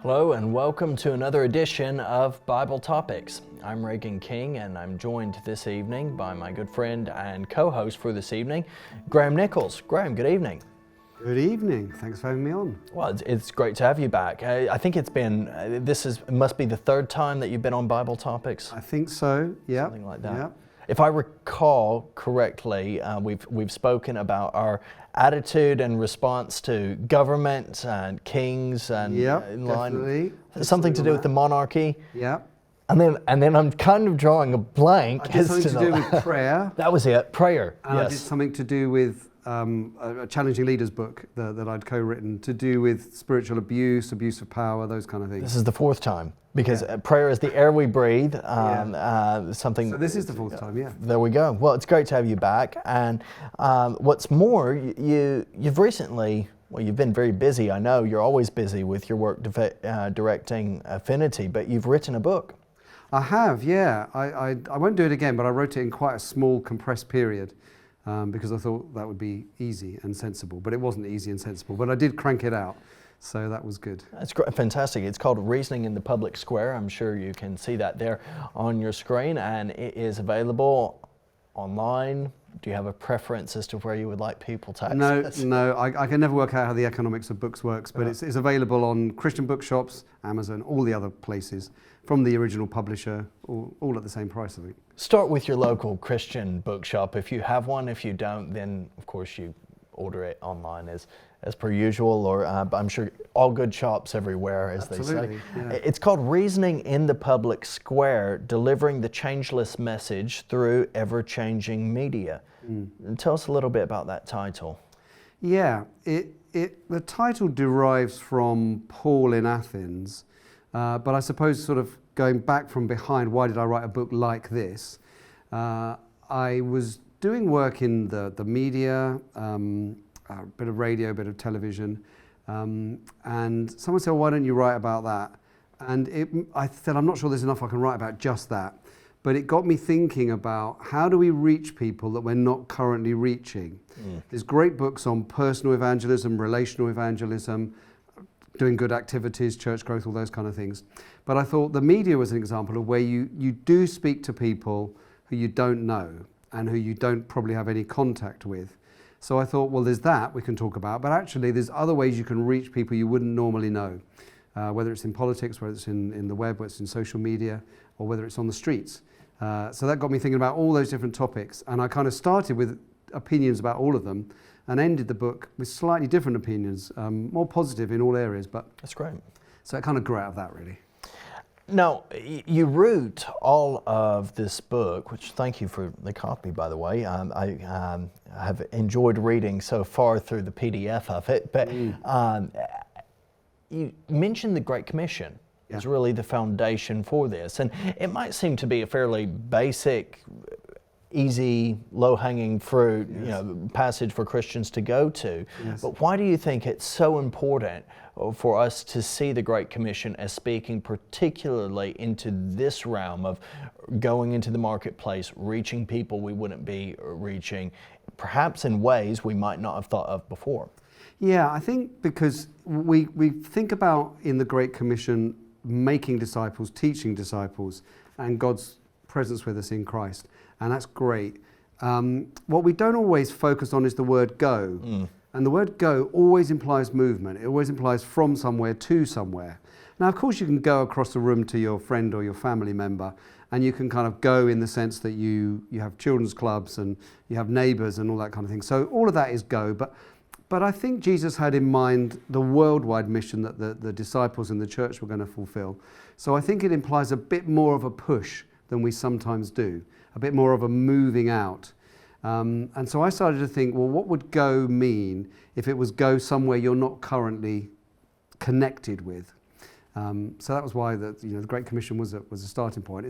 Hello and welcome to another edition of Bible Topics. I'm Regan King and I'm joined this evening by my good friend and co-host for this evening, Graham Nicholls. Graham, good evening. Good evening. Thanks for having me on. Well, it's great to have you back. I think it must be the third time that you've been on Bible Topics. I think so, yeah. Something like that. Yeah. If I recall correctly, we've spoken about our attitude and response to government and kings and definitely. Something to do with the monarchy. Yeah. And then I'm kind of drawing a blank. I did something to do with prayer. That was it, prayer. And yes. I did something to do with a Challenging Leaders book that I'd co-written to do with spiritual abuse of power, those kind of things. This is the fourth time because prayer is the air we breathe. Something. So this is the fourth time, yeah. There we go. Well, it's great to have you back. And what's more, you've recently. Well, you've been very busy. I know you're always busy with your work directing Affinity, but you've written a book. I have, yeah. I won't do it again, but I wrote it in quite a small, compressed period because I thought that would be easy and sensible. But it wasn't easy and sensible, but I did crank it out. So that was good. That's fantastic. It's called Reasoning in the Public Square. I'm sure you can see that there on your screen, and it is available online. Do you have a preference as to where you would like people to access? No. I can never work out how the economics of books works, but it's available on Christian bookshops, Amazon, all the other places, from the original publisher, all at the same price, I think. Start with your local Christian bookshop if you have one. If you don't, then of course you order it online as per usual, or I'm sure all good shops everywhere, as Absolutely, they say. Yeah. It's called Reasoning in the Public Square, Delivering the Changeless Message Through Ever-Changing Media. And tell us a little bit about that title. Yeah, the title derives from Paul in Athens, but I suppose sort of going back from behind, why did I write a book like this? I was doing work in the media, a bit of radio, a bit of television, and someone said, well, why don't you write about that? And I said, I'm not sure there's enough I can write about just that. But it got me thinking about how do we reach people that we're not currently reaching? There's great books on personal evangelism, relational evangelism, doing good activities, church growth, all those kind of things. But I thought the media was an example of where you do speak to people who you don't know and who you don't probably have any contact with. So I thought, well, there's that we can talk about, but actually there's other ways you can reach people you wouldn't normally know, whether it's in politics, whether it's in the web, whether it's in social media, or whether it's on the streets. So that got me thinking about all those different topics, and I kind of started with opinions about all of them and ended the book with slightly different opinions, more positive in all areas. But that's great. So it kind of grew out of that, really. Now, you wrote all of this book, which thank you for the copy, by the way. I have enjoyed reading so far through the PDF of it, but you mentioned the Great Commission. Is really the foundation for this. And it might seem to be a fairly basic, easy, low-hanging fruit passage for Christians to go to. Yes. But why do you think it's so important for us to see the Great Commission as speaking particularly into this realm of going into the marketplace, reaching people we wouldn't be reaching, perhaps in ways we might not have thought of before? Yeah, I think because we think about in the Great Commission making disciples, teaching disciples, and God's presence with us in Christ. And that's great. What we don't always focus on is the word go. And the word go always implies movement. It always implies from somewhere to somewhere. Now, of course, you can go across the room to your friend or your family member, and you can kind of go in the sense that you have children's clubs and you have neighbours and all that kind of thing. So all of that is go. But I think Jesus had in mind the worldwide mission that the disciples in the church were going to fulfill. So I think it implies a bit more of a push than we sometimes do, a bit more of a moving out. And so I started to think, well, what would go mean if it was go somewhere you're not currently connected with? So that was why the Great Commission was a starting point.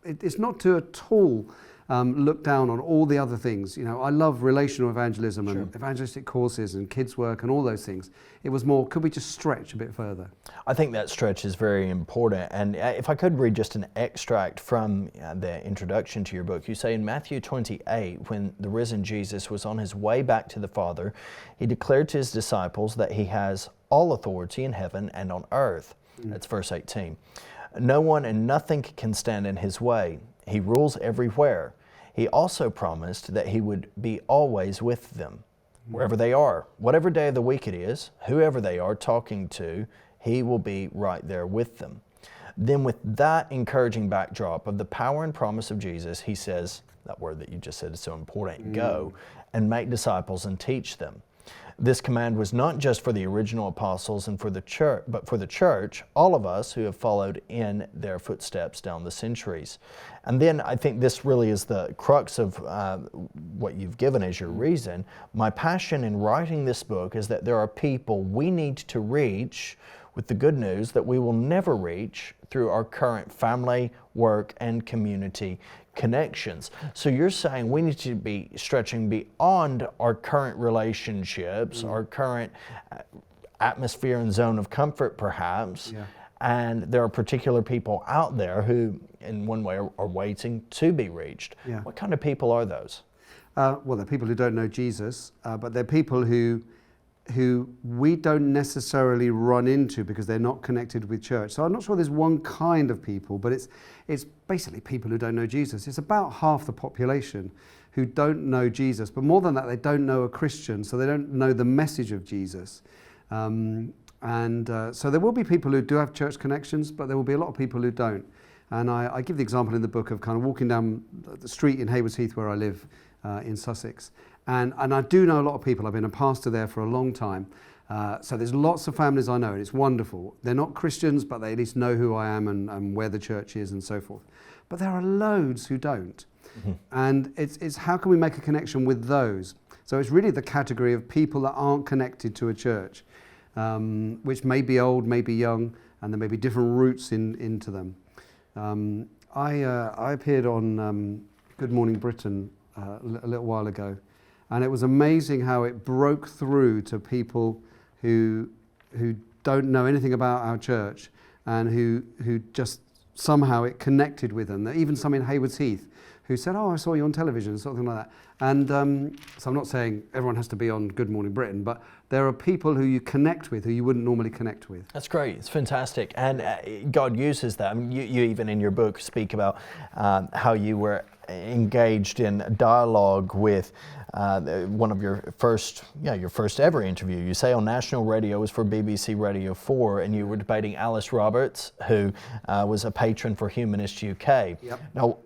It's not to at all look down on all the other things. I love relational evangelism and evangelistic courses and kids work and all those things. It was more, could we just stretch a bit further? I think that stretch is very important. And if I could read just an extract from the introduction to your book, you say in Matthew 28, when the risen Jesus was on his way back to the Father, he declared to his disciples that he has all authority in heaven and on earth. That's verse 18. No one and nothing can stand in his way. He rules everywhere. He also promised that he would be always with them, wherever they are. Whatever day of the week it is, whoever they are talking to, he will be right there with them. Then with that encouraging backdrop of the power and promise of Jesus, he says, that word that you just said is so important, go and make disciples and teach them. This command was not just for the original apostles and for the church, but for the church, all of us who have followed in their footsteps down the centuries. And then I think this really is the crux of what you've given as your reason. My passion in writing this book is that there are people we need to reach with the good news that we will never reach through our current family, work, and community connections. So you're saying we need to be stretching beyond our current relationships, our current atmosphere and zone of comfort perhaps, and there are particular people out there who in one way are waiting to be reached. What kind of people are those? Well, they're people who don't know Jesus, but they're people who we don't necessarily run into because they're not connected with church. So I'm not sure there's one kind of people, but it's basically people who don't know Jesus. It's about half the population who don't know Jesus, but more than that, they don't know a Christian, so they don't know the message of Jesus. So there will be people who do have church connections, but there will be a lot of people who don't. And I give the example in the book of kind of walking down the street in Haywards Heath where I live in Sussex. And I do know a lot of people. I've been a pastor there for a long time. So there's lots of families I know, and it's wonderful. They're not Christians, but they at least know who I am and where the church is and so forth. But there are loads who don't. And it's how can we make a connection with those? So it's really the category of people that aren't connected to a church, which may be old, may be young, and there may be different routes into them. I appeared on Good Morning Britain a little while ago. And it was amazing how it broke through to people who don't know anything about our church and who just somehow it connected with them. Even some in Haywards Heath who said, "Oh, I saw you on television," something like that. And so I'm not saying everyone has to be on Good Morning Britain, but there are people who you connect with who you wouldn't normally connect with. That's great. It's fantastic. And God uses that. I mean, you even in your book speak about how you were engaged in dialogue with one of your first ever interview. You say on national radio was for BBC Radio 4, and you were debating Alice Roberts, who was a patron for Humanist UK. Yep. Now,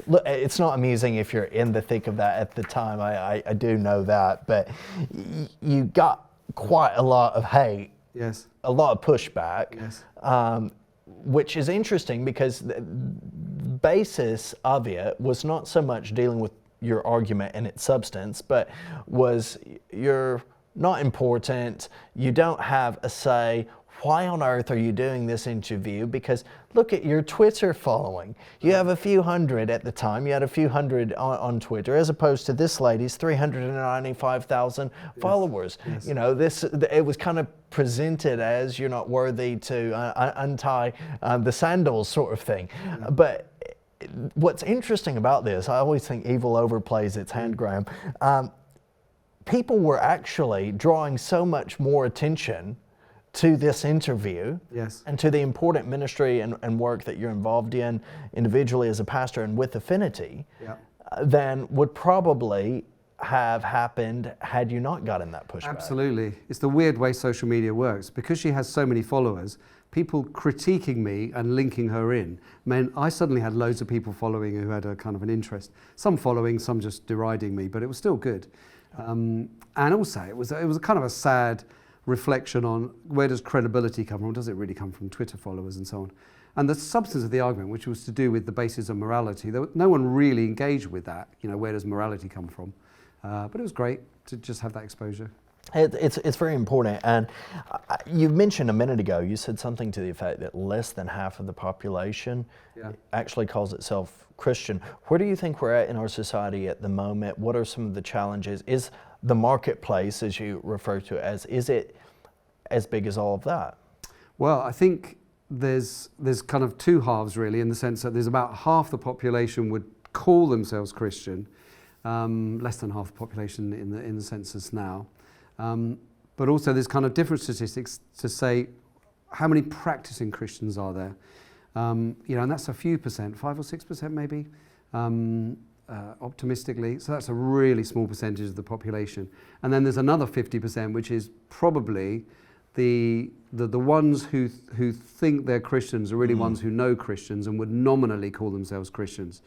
look, it's not amusing if you're in the thick of that at the time. I do know that, but you got quite a lot of hate. Yes. A lot of pushback. Yes. Which is interesting because the basis of it was not so much dealing with your argument and its substance, but was you're not important, you don't have a say. Why on earth are you doing this interview? Because look at your Twitter following. You have a few hundred at the time. You had a few hundred on Twitter, as opposed to this lady's 395,000 followers. Yes. You know, it was kind of presented as you're not worthy to untie the sandals sort of thing. Yeah. But what's interesting about this, I always think evil overplays its hand, Graham. People were actually drawing so much more attention to this interview, yes, and to the important ministry and work that you're involved in individually as a pastor and with Affinity, yeah, than would probably have happened had you not gotten that pushback. Absolutely. It's the weird way social media works. Because she has so many followers, people critiquing me and linking her in meant I suddenly had loads of people following who had a kind of an interest. Some following, some just deriding me, but it was still good. And also, it was a kind of a sad reflection on where does credibility come from? Does it really come from Twitter followers and so on? And the substance of the argument, which was to do with the basis of morality, no one really engaged with that. You know, where does morality come from? But it was great to just have that exposure. It's very important. And you mentioned a minute ago, you said something to the effect that less than half of the population actually calls itself Christian. Where do you think we're at in our society at the moment? What are some of the challenges? Is the marketplace, as you refer to it as, is it as big as all of that? Well, I think there's kind of two halves really, in the sense that there's about half the population would call themselves Christian, less than half the population in the census now. But also there's kind of different statistics to say how many practicing Christians are there? You know, and that's a few percent, 5 or 6% maybe, optimistically. So that's a really small percentage of the population. And then there's another 50%, which is probably the ones who think they're Christians are really ones who know Christians and would nominally call themselves Christians.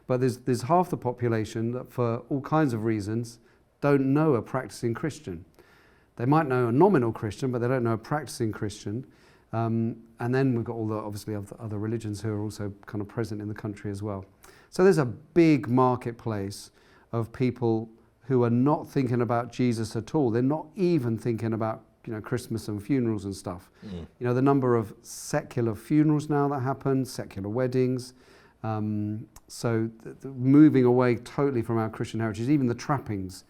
But there's half the population that, for all kinds of reasons, don't know a practicing Christian. They might know a nominal Christian, but they don't know a practicing Christian. And then we've got all the, obviously, other religions who are also kind of present in the country as well. So there's a big marketplace of people who are not thinking about Jesus at all. They're not even thinking about, you know, Christmas and funerals and stuff. You know, the number of secular funerals now that happen, secular weddings. So moving away totally from our Christian heritage, even the trappings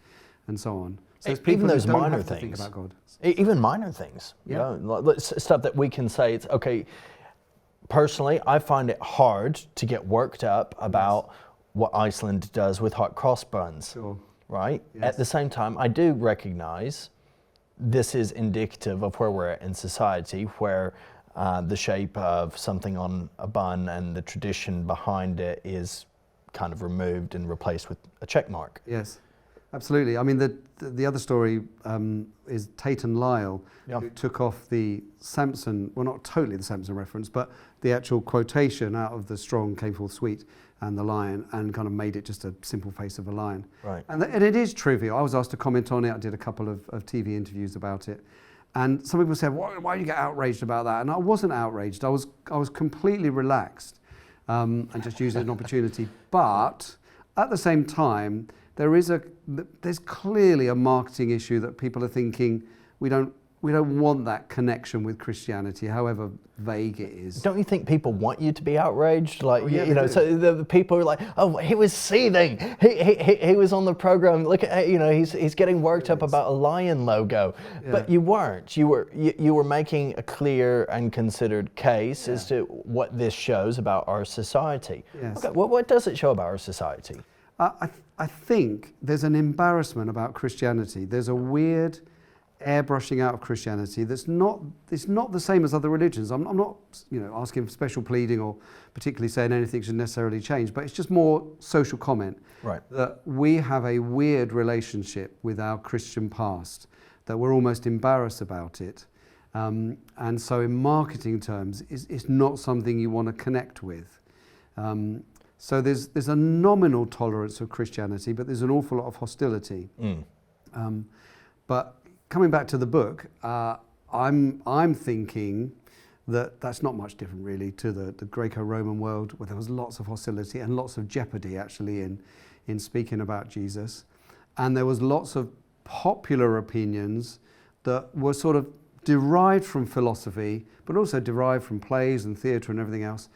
and so on. So it's people even those who don't minor have to things. think about God. Even minor things, you know, stuff that we can say, it's okay. Personally, I find it hard to get worked up about what Iceland does with hot cross buns, Sure. right? Yes. At the same time, I do recognize this is indicative of where we're at in society, where the shape of something on a bun and the tradition behind it is kind of removed and replaced with a check mark. Yes, absolutely. I mean, the other story is Tate and Lyle, who took off the Samson, well, not totally the Samson reference, but the actual quotation out of the strong came forth sweet and the lion, and kind of made it just a simple face of a lion. Right. And it is trivial. I was asked to comment on it. I did a couple of TV interviews about it. And some people said, why do you get outraged about that? And I wasn't outraged. I was completely relaxed and just used it as an opportunity. But at the same time, there's clearly a marketing issue that people are thinking we don't want that connection with Christianity, however vague it is. Don't you think people want you to be outraged? Like, Oh, yeah, you know, do. so the people are like, oh, he was seething. He was on the program. Look at, you know, he's getting worked up about a lion logo. Yeah. But you weren't. You were making a clear and considered case as to what this shows about our society. Yes. Okay, what does it show about our society? I think there's an embarrassment about Christianity. There's a weird airbrushing out of Christianity it's not the same as other religions. I'm not, you know, asking for special pleading or particularly saying anything should necessarily change, but it's just more social comment. Right. That we have a weird relationship with our Christian past, that we're almost embarrassed about it. And so in marketing terms, it's not something you want to connect with. So there's a nominal tolerance of Christianity, but there's an awful lot of hostility. But coming back to the book, I'm thinking that that's not much different really to the Greco-Roman world, where there was lots of hostility and lots of jeopardy actually in speaking about Jesus. And there was lots of popular opinions that were sort of derived from philosophy, but also derived from plays and theatre and everything else,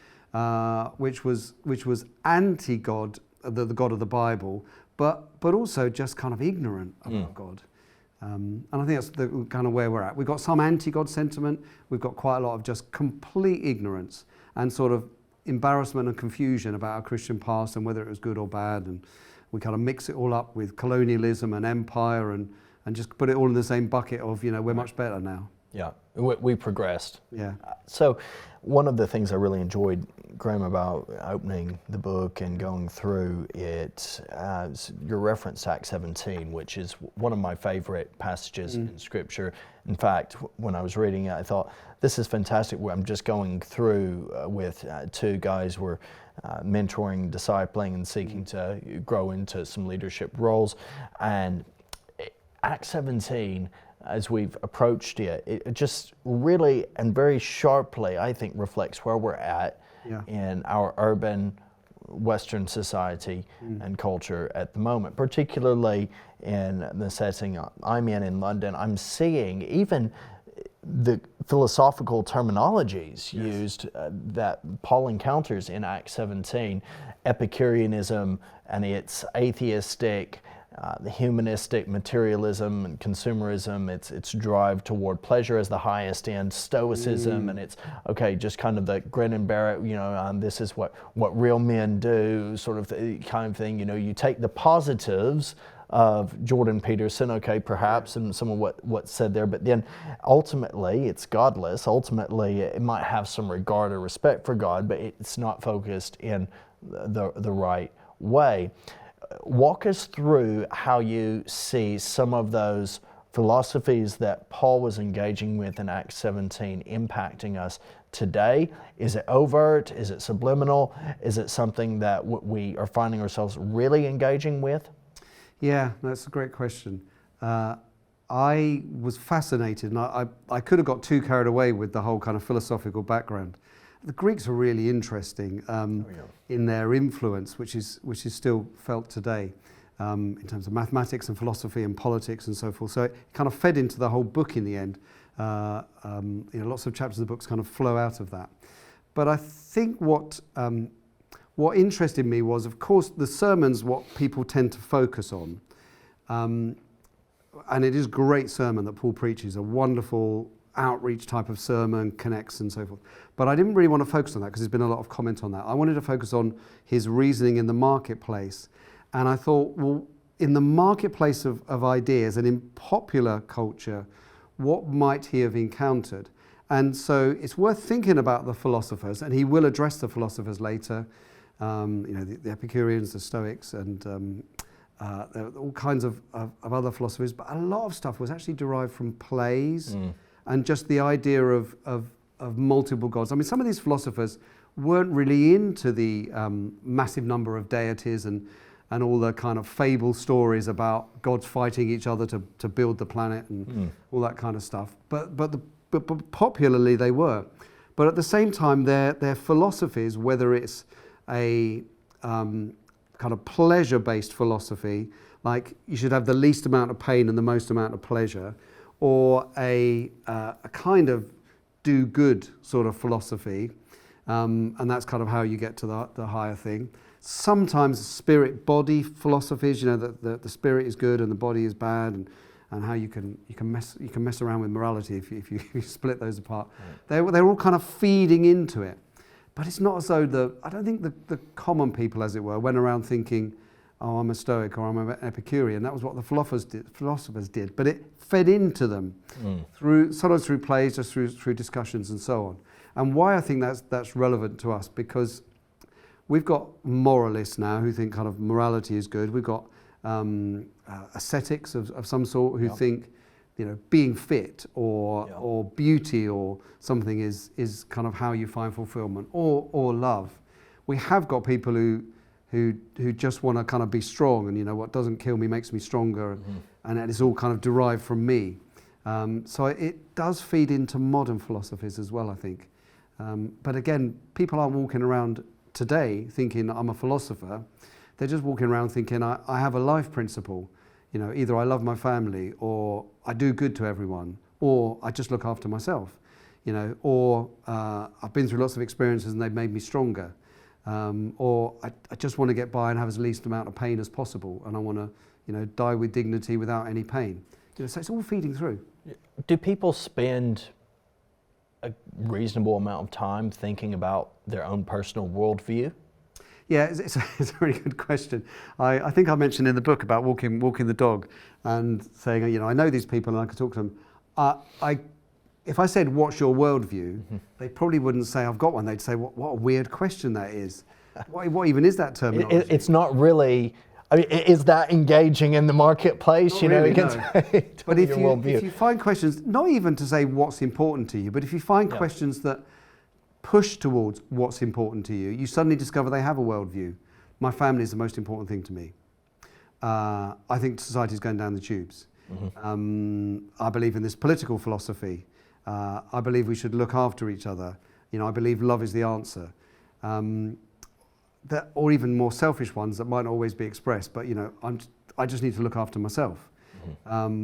which was anti-God, the God of the Bible, but also just kind of ignorant about God. And I think that's the kind of where we're at. We've got some anti-God sentiment. We've got quite a lot of just complete ignorance and sort of embarrassment and confusion about our Christian past and whether it was good or bad. And we kind of mix it all up with colonialism and empire and just put it all in the same bucket of, you know, we're much better now. Yeah, we progressed. Yeah. So one of the things I really enjoyed, Graham, about opening the book and going through it, your reference to Acts 17, which is one of my favorite passages in Scripture. In fact, when I was reading it, I thought, this is fantastic. I'm just going through with two guys who were mentoring, discipling, and seeking to grow into some leadership roles. And Acts 17, as we've approached it, it just really and very sharply, I think, reflects where we're at in our urban Western society and culture at the moment, particularly in the setting I'm in London. I'm seeing even the philosophical terminologies used that Paul encounters in Acts 17, Epicureanism and its atheistic, the humanistic materialism and consumerism, its drive toward pleasure as the highest end, stoicism, and it's okay, just kind of the grin and bear it, you know, this is what real men do, sort of the kind of thing. You know, you take the positives of Jordan Peterson, okay, perhaps, and some of what's said there, but then ultimately it's godless. Ultimately, it might have some regard or respect for God, but it's not focused in the right way. Walk us through how you see some of those philosophies that Paul was engaging with in Acts 17 impacting us today. Is it overt? Is it subliminal? Is it something that we are finding ourselves really engaging with? Yeah, that's a great question. I was fascinated, and I could have got too carried away with the whole kind of philosophical background. The Greeks are really interesting in their influence, which is still felt today. In terms of mathematics and philosophy and politics and so forth. So it kind of fed into the whole book in the end. Lots of chapters of the books kind of flow out of that. But I think what interested me was, of course, the sermon's what people tend to focus on. And it is a great sermon that Paul preaches, a wonderful outreach type of sermon, connects and so forth. But I didn't really want to focus on that because there's been a lot of comment on that. I wanted to focus on his reasoning in the marketplace. And I thought, well, in the marketplace of ideas and in popular culture, what might he have encountered? And so it's worth thinking about the philosophers, and he will address the philosophers later, the Epicureans, the Stoics, and there are all kinds of other philosophers. But a lot of stuff was actually derived from plays and just the idea of multiple gods. I mean, some of these philosophers weren't really into the massive number of deities and all the kind of fable stories about gods fighting each other to build the planet and all that kind of stuff. But popularly they were. But at the same time, their philosophies, whether it's a kind of pleasure-based philosophy, like you should have the least amount of pain and the most amount of pleasure, or a kind of do-good sort of philosophy, and that's kind of how you get to the higher thing. Sometimes spirit-body philosophies, that the spirit is good and the body is bad, and how you can mess around with morality if you split those apart. Right. They're all kind of feeding into it, but it's not as though I don't think the common people, as it were, went around thinking, oh, I'm a Stoic or I'm an Epicurean. That was what the philosophers did, but it fed into them sometimes through plays, just through discussions and so on. And why I think that's relevant to us, because we've got moralists now who think kind of morality is good. We've got ascetics of some sort who think, being fit or beauty or something is kind of how you find fulfillment, or love. We have got people who just want to kind of be strong, and what doesn't kill me makes me stronger, and it's all kind of derived from me. So it does feed into modern philosophies as well, I think. But again, people aren't walking around today thinking I'm a philosopher. They're just walking around thinking I have a life principle. Either I love my family, or I do good to everyone, or I just look after myself. Or I've been through lots of experiences and they've made me stronger. Or I just want to get by and have as least amount of pain as possible, and I want to die with dignity without any pain. So it's all feeding through. Do people spend a reasonable amount of time thinking about their own personal worldview? Yeah, it's a really good question. I think I mentioned in the book about walking the dog and saying, I know these people and I could talk to them. If I said, what's your worldview, they probably wouldn't say I've got one. They'd say, what a weird question that is. What even is that terminology? It's not really, is that engaging in the marketplace? Not really, no. But if you find questions, not even to say what's important to you, but if you find questions that push towards what's important to you, you suddenly discover they have a worldview. My family is the most important thing to me. I think society's going down the tubes. I believe in this political philosophy. I believe we should look after each other. I believe love is the answer. Or even more selfish ones that might not always be expressed, but I just need to look after myself. I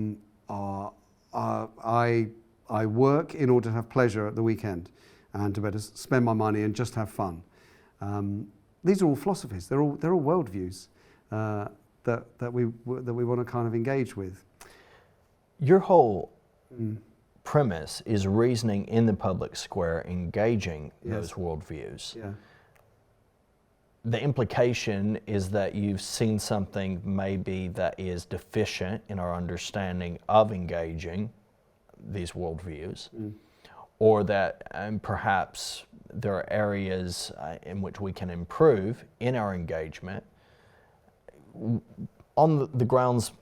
work in order to have pleasure at the weekend and to better spend my money and just have fun. These are all philosophies. They're all worldviews that we want to kind of engage with. Your whole premise is reasoning in the public square, engaging those worldviews. Yeah. the implication is that you've seen something maybe that is deficient in our understanding of engaging these worldviews, or that perhaps there are areas in which we can improve in our engagement. On the grounds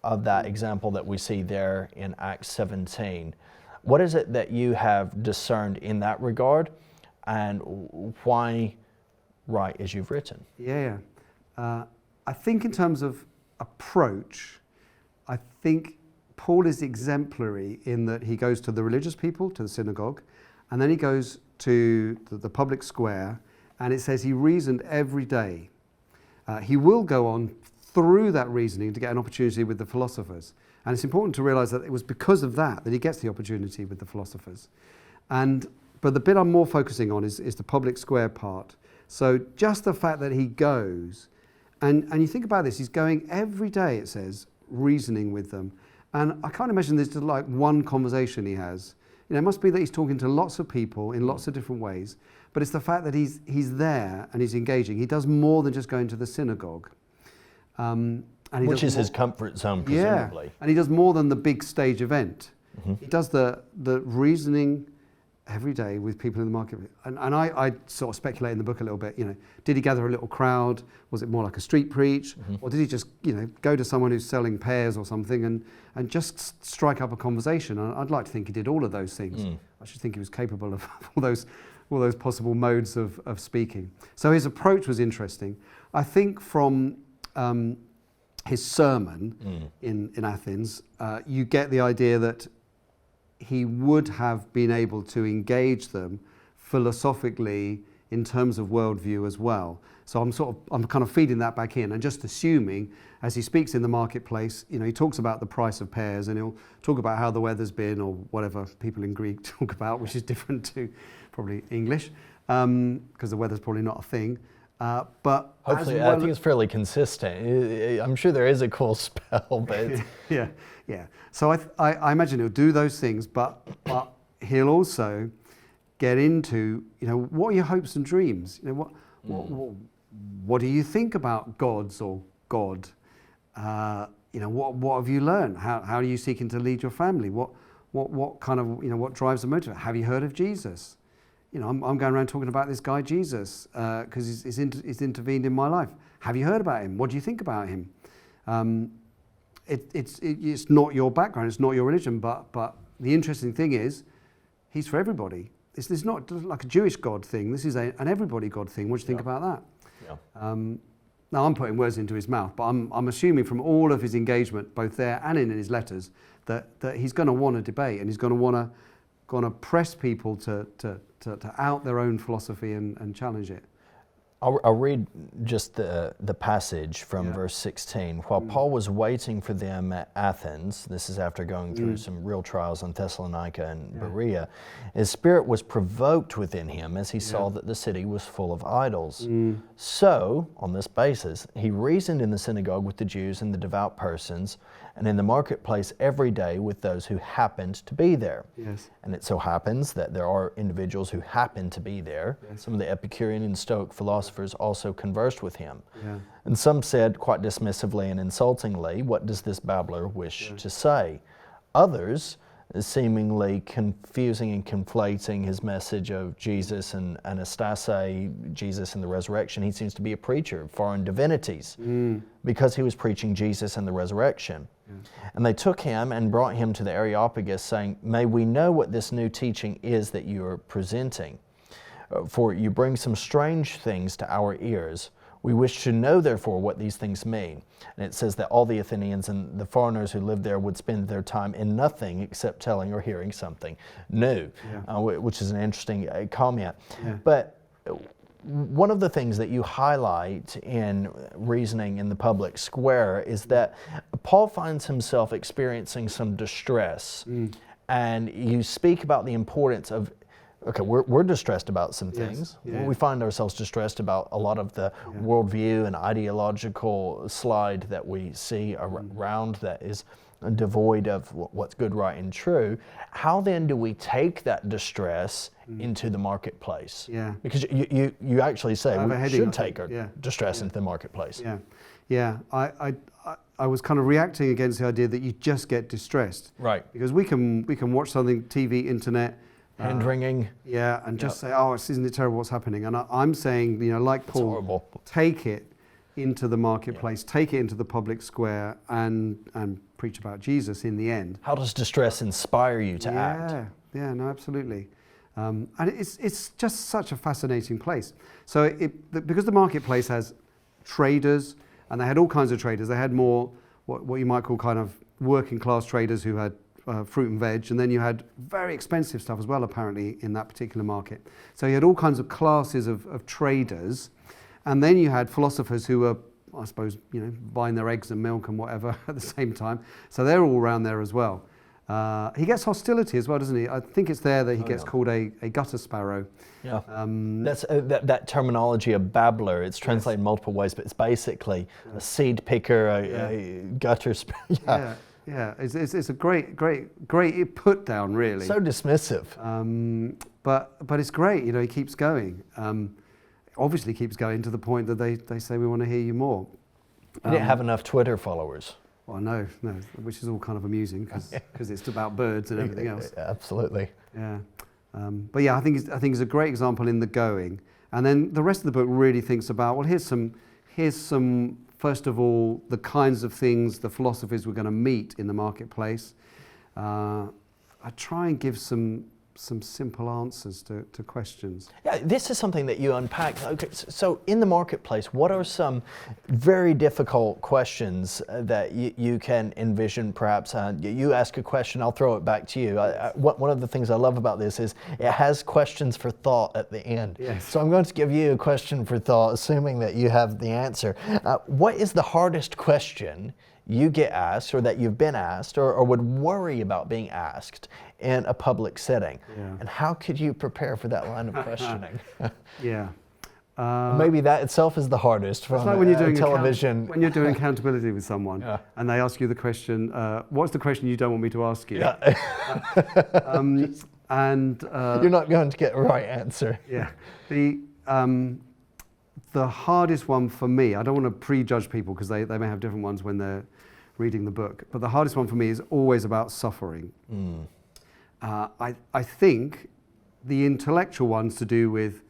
of that example that we see there in Acts 17, what is it that you have discerned in that regard, and why write as you've written? I think in terms of approach, I think Paul is exemplary in that he goes to the religious people, to the synagogue, and then he goes to the public square, and it says he reasoned every day. He will go on through that reasoning to get an opportunity with the philosophers. And it's important to realize that it was because of that he gets the opportunity with the philosophers. But the bit I'm more focusing on is the public square part. So just the fact that he goes, and you think about this, he's going every day, it says, reasoning with them. And I can't imagine there's just like one conversation he has. You know, it must be that he's talking to lots of people in lots of different ways, but it's the fact that he's there and he's engaging. He does more than just going to the synagogue. Which is his comfort zone, presumably. Yeah, and he does more than the big stage event. He does the reasoning every day with people in the market. And I sort of speculate in the book a little bit, you know, did he gather a little crowd? Was it more like a street preach? Or did he just, you know, go to someone who's selling pears or something and just strike up a conversation? And I'd like to think he did all of those things. I should think he was capable of all those possible modes of speaking. So his approach was interesting. I think from his sermon in Athens, you get the idea that he would have been able to engage them philosophically in terms of worldview as well. So I'm kind of feeding that back in and just assuming, as he speaks in the marketplace, you know, he talks about the price of pears and he'll talk about how the weather's been or whatever people in Greek talk about, which is different to probably English, because the weather's probably not a thing. But hopefully, I think it's fairly consistent. I'm sure there is a cool spell, but yeah. So I imagine he'll do those things, but he'll also get into, you know, what are your hopes and dreams? You know, what do you think about gods or God? You know, what have you learned? How are you seeking to lead your family? What kind of, you know, what drives the motive? Have you heard of Jesus? You know, I'm going around talking about this guy Jesus because he's intervened in my life. Have you heard about him? What do you think about him? It's not your background, it's not your religion, but the interesting thing is, he's for everybody. It's not like a Jewish God thing. This is an everybody God thing. What do you think about that? Yeah. Now I'm putting words into his mouth, but I'm assuming from all of his engagement, both there and in his letters, that he's going to want to debate and he's going to press people to out their own philosophy and challenge it. I'll read just the passage from verse 16. While Paul was waiting for them at Athens, this is after going through some real trials on Thessalonica and Berea, his spirit was provoked within him as he saw that the city was full of idols. So, on this basis, he reasoned in the synagogue with the Jews and the devout persons, and in the marketplace every day with those who happened to be there. Yes. And it so happens that there are individuals who happen to be there. Yes. Some of the Epicurean and Stoic philosophers also conversed with him. Yeah. And some said quite dismissively and insultingly, "What does this babbler wish to say?" Others, seemingly confusing and conflating his message of Jesus and Anastase, Jesus and the resurrection. He seems to be a preacher of foreign divinities because he was preaching Jesus and the resurrection. And they took him and brought him to the Areopagus, saying, "May we know what this new teaching is that you are presenting? For you bring some strange things to our ears. We wish to know, therefore, what these things mean." And it says that all the Athenians and the foreigners who lived there would spend their time in nothing except telling or hearing something new, which is an interesting comment. Yeah. But one of the things that you highlight in reasoning in the public square is that Paul finds himself experiencing some distress. And you speak about the importance of, okay, we're distressed about some things. Yes. Yeah. We find ourselves distressed about a lot of the worldview and ideological slide that we see around that is devoid of what's good, right, and true, how then do we take that distress into the marketplace? Yeah. Because you actually say we should take our yeah. distress into the marketplace. Yeah, yeah. I was kind of reacting against the idea that you just get distressed. Right. Because we can watch something, TV, internet. Hand wringing. Yeah, and just say, oh, isn't it terrible what's happening? And I'm saying, like Paul, horrible. Take it into the marketplace, take it into the public square, and preach about Jesus in the end. How does distress inspire you to act? Yeah, no, absolutely. And it's just such a fascinating place. So because the marketplace has traders, and they had all kinds of traders. They had more what you might call kind of working class traders who had fruit and veg, and then you had very expensive stuff as well, apparently, in that particular market. So you had all kinds of classes of traders, and then you had philosophers who were, I suppose, buying their eggs and milk and whatever at the same time. So they're all around there as well. He gets hostility as well, doesn't he? I think it's there that he gets called a gutter sparrow. Yeah, that's that terminology of babbler. It's translated in multiple ways, but it's basically a seed picker, a gutter sparrow. Yeah. It's a great put down, really. So dismissive. But it's great. He keeps going. Obviously keeps going to the point that they say we want to hear you more. He didn't have enough Twitter followers. Well, no, which is all kind of amusing because it's about birds and everything else. Absolutely. Yeah, but yeah, I think it's a great example in the going, and then the rest of the book really thinks about, well, here's some first of all the kinds of things the philosophers were going to meet in the marketplace. I try and give some simple answers to questions. Yeah, this is something that you unpack. Okay, so in the marketplace, what are some very difficult questions that you can envision perhaps? You ask a question, I'll throw it back to you. One of the things I love about this is it has questions for thought at the end. Yes. So I'm going to give you a question for thought, assuming that you have the answer. What is the hardest question you get asked, or that you've been asked, or would worry about being asked in a public setting? Yeah. And how could you prepare for that line of questioning? Yeah. Maybe that itself is the hardest from like when you're doing television. when you're doing accountability with someone, and they ask you the question, what's the question you don't want me to ask you? Yeah. You're not going to get a right answer. Yeah. The hardest one for me, I don't want to prejudge people because they may have different ones when they're reading the book, but the hardest one for me is always about suffering. I think the intellectual ones to do with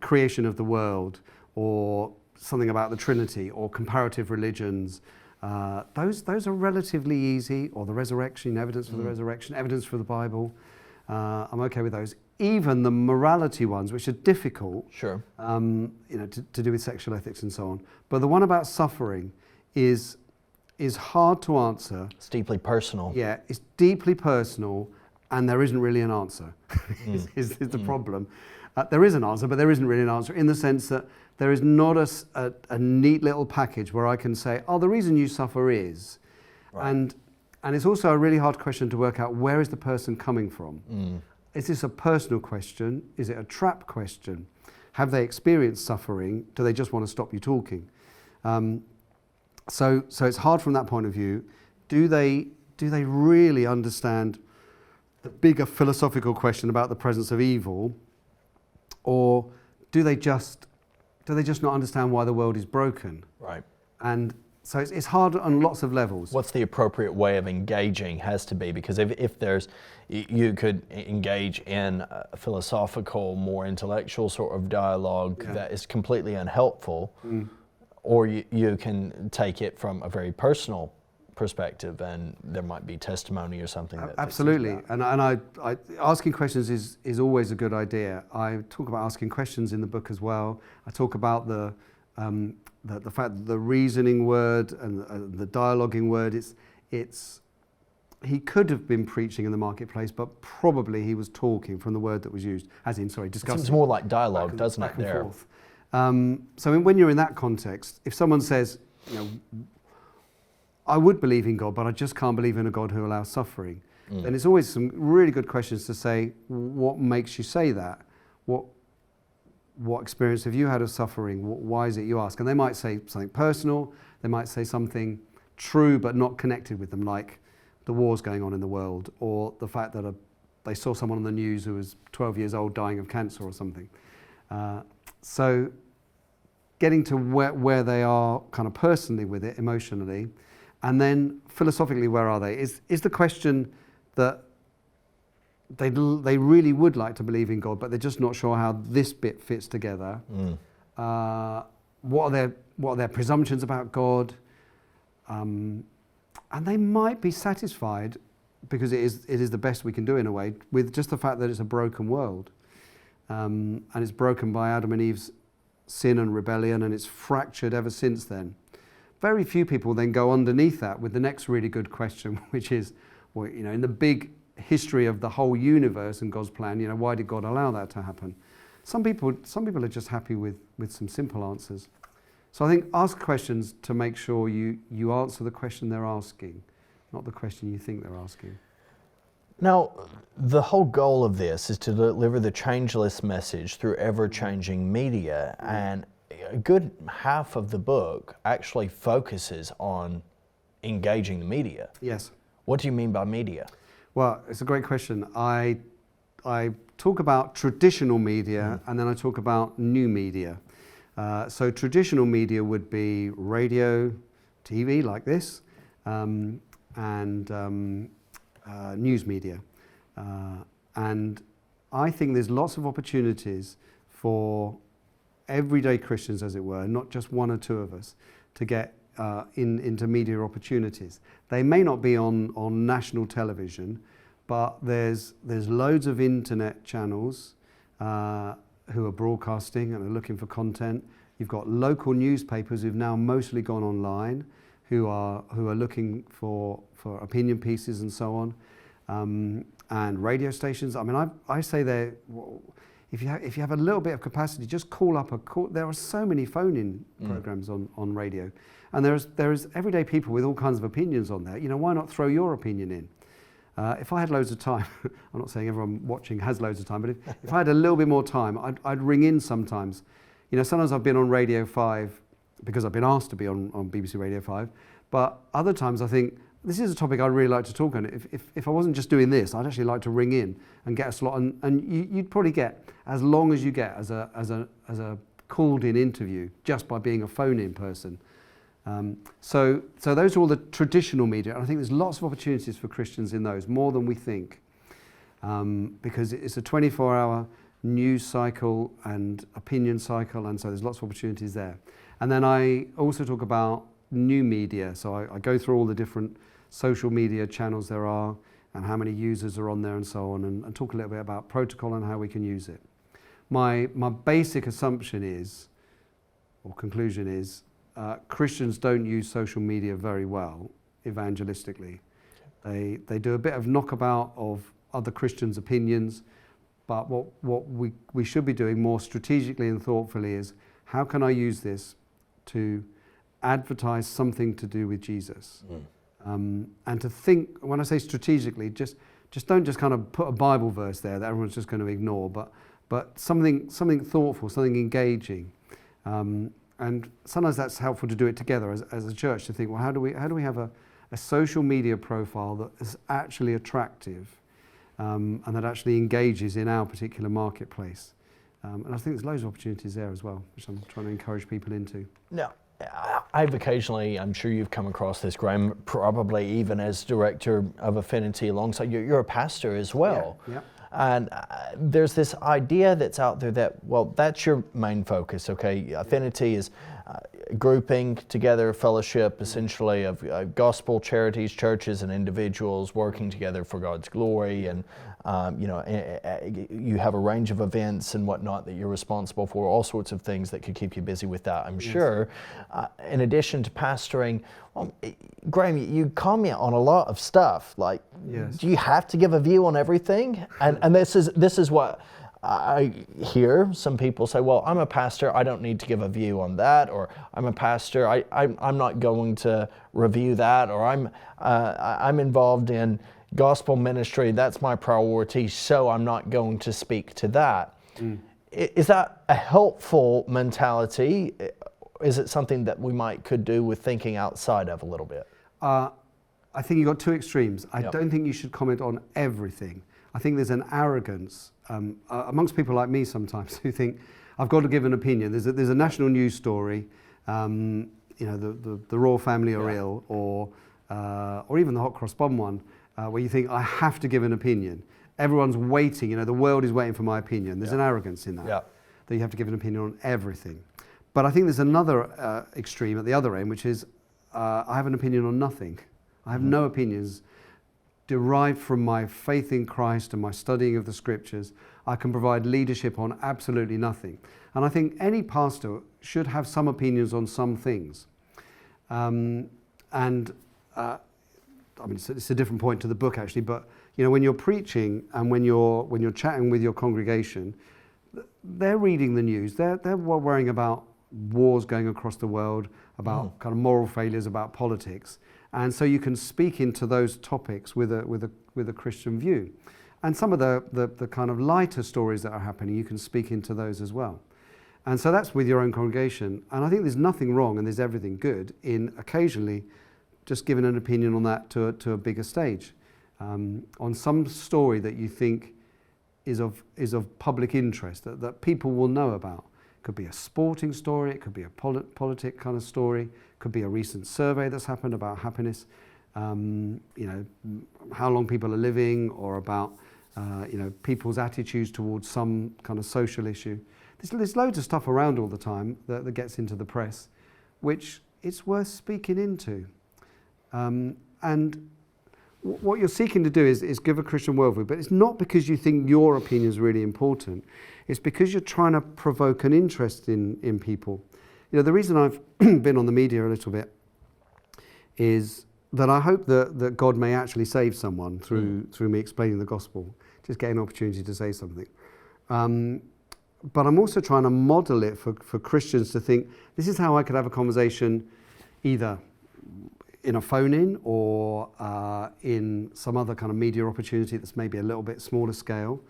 creation of the world, or something about the Trinity, or comparative religions, those are relatively easy, or the resurrection, evidence for the resurrection, evidence for the Bible. I'm okay with those. Even the morality ones, which are difficult, Sure. To do with sexual ethics and so on. But the one about suffering is hard to answer. It's deeply personal. Yeah, it's deeply personal, and there isn't really an answer. is the problem. There is an answer, but there isn't really an answer, in the sense that there is not a neat little package where I can say, oh, the reason you suffer is, and it's also a really hard question to work out, where is the person coming from? Is this a personal question? Is it a trap question? Have they experienced suffering? Do they just want to stop you talking? So it's hard from that point of view. Do they really understand the bigger philosophical question about the presence of evil, or do they just not understand why the world is broken? Right. And so it's hard on lots of levels. What's the appropriate way of engaging has to be, because if there's, you could engage in a philosophical, more intellectual sort of dialogue that is completely unhelpful, or you can take it from a very personal perspective, and there might be testimony or something. That absolutely, and I asking questions is always a good idea. I talk about asking questions in the book as well. I talk about the fact that the reasoning word and the dialoguing word, it's he could have been preaching in the marketplace, but probably he was talking from the word that was used, as in, discussing. It seems more like dialogue, doesn't it? There. Forth. So when you're in that context, if someone says, I would believe in God, but I just can't believe in a God who allows suffering, then it's always some really good questions to say, what makes you say that? What experience have you had of suffering? Why is it you ask? And they might say something personal, they might say something true but not connected with them, like the wars going on in the world, or the fact that they saw someone on the news who was 12 years old dying of cancer or something. So getting to where they are kind of personally with it, emotionally, and then philosophically, where are they? Is the question that they really would like to believe in God, but they're just not sure how this bit fits together. What are their presumptions about God? And they might be satisfied, because it is the best we can do in a way, with just the fact that it's a broken world, and it's broken by Adam and Eve's sin and rebellion, and it's fractured ever since then. Very few people then go underneath that with the next really good question, which is, well, you know, in the big history of the whole universe and God's plan, you know, why did God allow that to happen? Some people are just happy with some simple answers. So I think ask questions to make sure you answer the question they're asking, not the question you think they're asking. Now, the whole goal of this is to deliver the changeless message through ever-changing media, and a good half of the book actually focuses on engaging the media. Yes. What do you mean by media? Well, it's a great question. I talk about traditional media, and then I talk about new media. So traditional media would be radio, TV like this, and news media. And I think there's lots of opportunities for everyday Christians, as it were, not just one or two of us, to get into media opportunities. They may not be on national television, but there's loads of internet channels who are broadcasting and are looking for content. You've got local newspapers who've now mostly gone online, who are looking for opinion pieces and so on, and radio stations. I mean, I say there, if you have a little bit of capacity, just call up a call. There are so many phone-in programs on radio, and there's everyday people with all kinds of opinions on there. You know, why not throw your opinion in? If I had loads of time, I'm not saying everyone watching has loads of time, but if I had a little bit more time, I'd ring in sometimes. You know, sometimes I've been on Radio 5 because I've been asked to be on BBC Radio 5, but other times I think, this is a topic I'd really like to talk on. If I wasn't just doing this, I'd actually like to ring in and get a slot, and you'd probably get as long as you get as a called-in interview just by being a phone-in person. So those are all the traditional media, and I think there's lots of opportunities for Christians in those, more than we think, because it's a 24-hour news cycle and opinion cycle, and so there's lots of opportunities there. And then I also talk about new media, so I go through all the different social media channels there are and how many users are on there and so on, and talk a little bit about protocol and how we can use it. My basic assumption is, or conclusion is, Christians don't use social media very well evangelistically. They do a bit of knockabout of other Christians' opinions, but what we should be doing more strategically and thoughtfully is, how can I use this to advertise something to do with Jesus? And to think, when I say strategically, just don't just kind of put a Bible verse there that everyone's just going to ignore, but something thoughtful, something engaging. And sometimes that's helpful to do it together as a church, to think, well, how do we have a social media profile that is actually attractive, and that actually engages in our particular marketplace. And I think there's loads of opportunities there as well, which I'm trying to encourage people into. Now, I've occasionally, I'm sure you've come across this, Graham, probably even as director of Affinity alongside, you're a pastor as well. Yeah. And there's this idea that's out there that, well, that's your main focus, okay? Affinity is grouping together, fellowship, essentially, of gospel charities, churches, and individuals working together for God's glory. And, you have a range of events and whatnot that you're responsible for, all sorts of things that could keep you busy with that, I'm sure. In addition to pastoring, well, Graham, you comment on a lot of stuff. Like, do you have to give a view on everything? And this is what I hear some people say, well, I'm a pastor, I don't need to give a view on that, or I'm a pastor, I'm not going to review that, or I'm involved in gospel ministry, that's my priority, so I'm not going to speak to that. Is that a helpful mentality? Is it something that we could do with thinking outside of a little bit? I think you've got two extremes. I Yep. don't think you should comment on everything. I think there's an arrogance amongst people like me sometimes who think, I've got to give an opinion. There's a national news story, the royal family are ill, or even the hot cross bun one, where you think, I have to give an opinion. Everyone's waiting, the world is waiting for my opinion. There's an arrogance in that, that you have to give an opinion on everything. But I think there's another extreme at the other end, which is, I have an opinion on nothing. I have no opinions derived from my faith in Christ and my studying of the scriptures. I can provide leadership on absolutely nothing. And I think any pastor should have some opinions on some things. It's a different point to the book actually, but when you're preaching and when you're chatting with your congregation, they're reading the news. They're worrying about wars going across the world, about kind of moral failures, about politics. And so you can speak into those topics with a Christian view. And some of the kind of lighter stories that are happening, you can speak into those as well. And so that's with your own congregation. And I think there's nothing wrong and there's everything good in occasionally just giving an opinion on that to a bigger stage, on some story that you think is of public interest, that people will know about. It could be a sporting story, it could be a politic kind of story, it could be a recent survey that's happened about happiness, how long people are living, or about people's attitudes towards some kind of social issue. There's loads of stuff around all the time that gets into the press, which it's worth speaking into. And what you're seeking to do is give a Christian worldview, but it's not because you think your opinion is really important. It's because you're trying to provoke an interest in people. The reason I've been on the media a little bit is that I hope that God may actually save someone through me explaining the gospel, just getting an opportunity to say something. But I'm also trying to model it for Christians to think, this is how I could have a conversation either in a phone-in or in some other kind of media opportunity that's maybe a little bit smaller scale.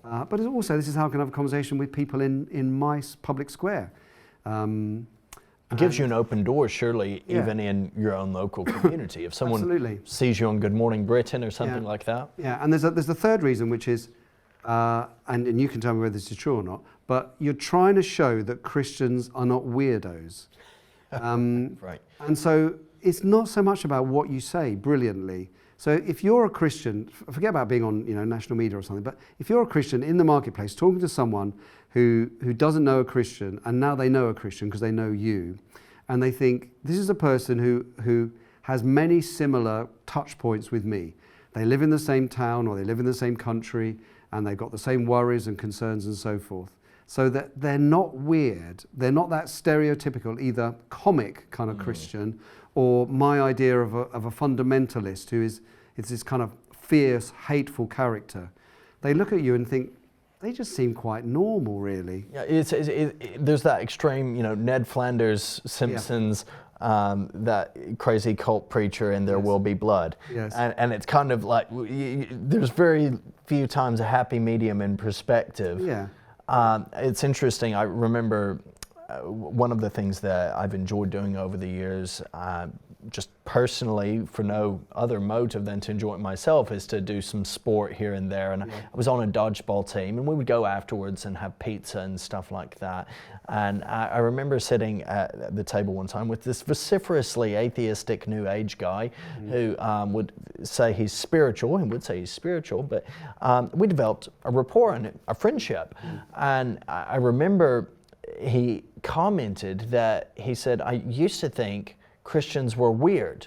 But it's also, this is how I can have a conversation with people in my public square. It gives you an open door, surely, even in your own local community. If someone sees you on Good Morning Britain or something like that. Yeah, and there's the third reason, which is, and you can tell me whether this is true or not, but you're trying to show that Christians are not weirdos. Right. And so it's not so much about what you say brilliantly. So if you're a Christian, forget about being on national media or something, but if you're a Christian in the marketplace talking to someone who doesn't know a Christian, and now they know a Christian because they know you, and they think, this is a person who has many similar touch points with me. They live in the same town or they live in the same country, and they've got the same worries and concerns and so forth. So that they're not weird, they're not that stereotypical, either comic kind of Christian, or my idea of a fundamentalist who is this kind of fierce, hateful character. They look at you and think, they just seem quite normal, really. Yeah, there's that extreme, Ned Flanders, Simpsons, that crazy cult preacher in There Will Be Blood. Yes. And it's kind of like, there's very few times a happy medium in perspective. Yeah. It's interesting. I remember one of the things that I've enjoyed doing over the years, just personally for no other motive than to enjoy it myself, is to do some sport here and there. And I was on a dodgeball team, and we would go afterwards and have pizza and stuff like that. And I remember sitting at the table one time with this vociferously atheistic New Age guy who would say he's spiritual. He would say he's spiritual, but we developed a rapport and a friendship. And I remember he commented that, he said, I used to think Christians were weird.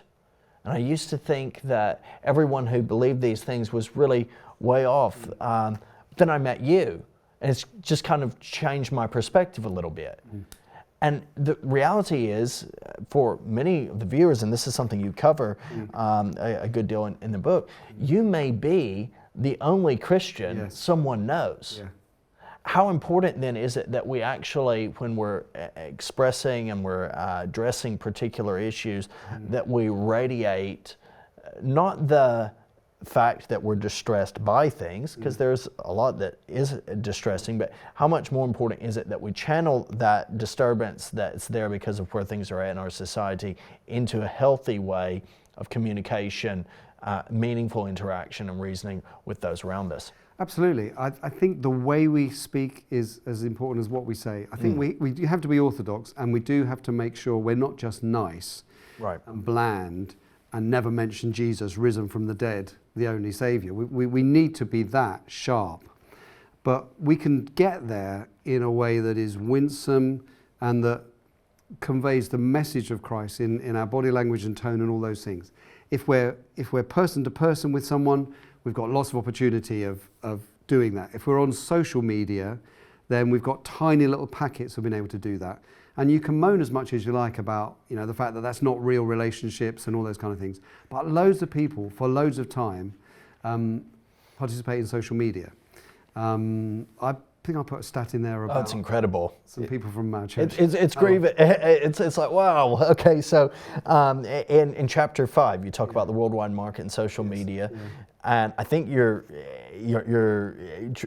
And I used to think that everyone who believed these things was really way off. Then I met you, and it's just kind of changed my perspective a little bit. And the reality is, for many of the viewers, and this is something you cover a good deal in the book, you may be the only Christian someone knows. How important then is it that we actually, when we're expressing and we're addressing particular issues, that we radiate not the fact that we're distressed by things, because there's a lot that is distressing, but how much more important is it that we channel that disturbance that's there because of where things are at in our society into a healthy way of communication, meaningful interaction and reasoning with those around us. Absolutely. I think the way we speak is as important as what we say. I think we do have to be orthodox, and we do have to make sure we're not just nice and bland and never mention Jesus risen from the dead, the only Saviour. We need to be that sharp. But we can get there in a way that is winsome and that conveys the message of Christ in our body language and tone and all those things. If we're person to person with someone, we've got lots of opportunity of doing that. If we're on social media, then we've got tiny little packets of being able to do that. And you can moan as much as you like about, the fact that that's not real relationships and all those kind of things. But loads of people, for loads of time, participate in social media. I think I'll put a stat in there about that's incredible. Some people from our church. It's grievous. It's like, wow. Okay, so in chapter 5, you talk about the worldwide market and social media. Yeah. And I think you're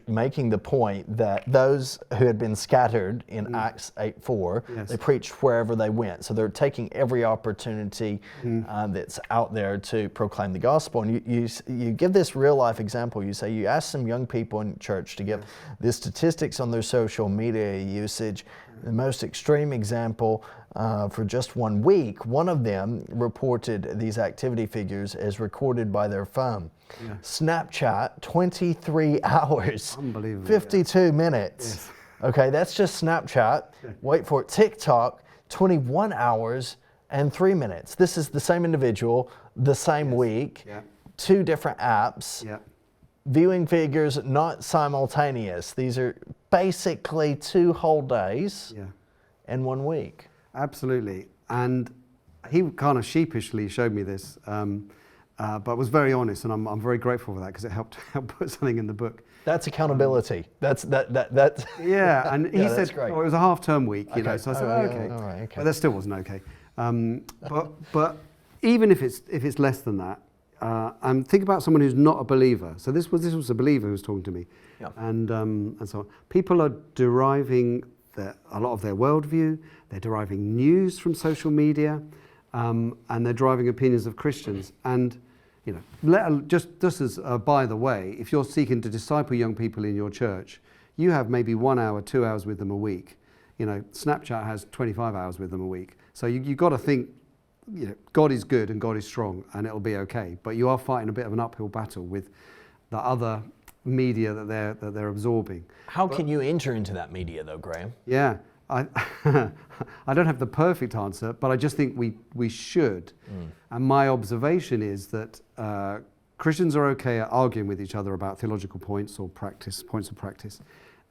making the point that those who had been scattered in Acts 8:4, they preached wherever they went. So they're taking every opportunity that's out there to proclaim the gospel. And you give this real life example. You say you ask some young people in church to give the statistics on their social media usage. The most extreme example, for just 1 week, one of them reported these activity figures as recorded by their phone. Yeah. Snapchat, 23 hours, 52 minutes. Yes. Okay, that's just Snapchat. Wait for it. TikTok, 21 hours and 3 minutes. This is the same individual, the same week, 2 different apps. Viewing figures not simultaneous. These are basically 2 whole days in 1 week. Absolutely. And he kind of sheepishly showed me this, but was very honest, and I'm very grateful for that because it helped put something in the book. That's accountability. That's yeah, and he said, great. Oh, it was a half-term week, okay. So I said, okay. All right, okay. But that still wasn't okay. But even if it's less than that, and think about someone who's not a believer. So this was a believer who was talking to me, and so on. People are deriving a lot of their worldview. They're deriving news from social media, and they're deriving opinions of Christians. And just as by the way, if you're seeking to disciple young people in your church, you have maybe 1 hour, 2 hours with them a week. Snapchat has 25 hours with them a week. So you've got to think. God is good and God is strong, and it'll be okay. But you are fighting a bit of an uphill battle with the other media that they're absorbing. How can you enter into that media, though, Graham? Yeah, I don't have the perfect answer, but I just think we should. And my observation is that Christians are okay at arguing with each other about theological points or points of practice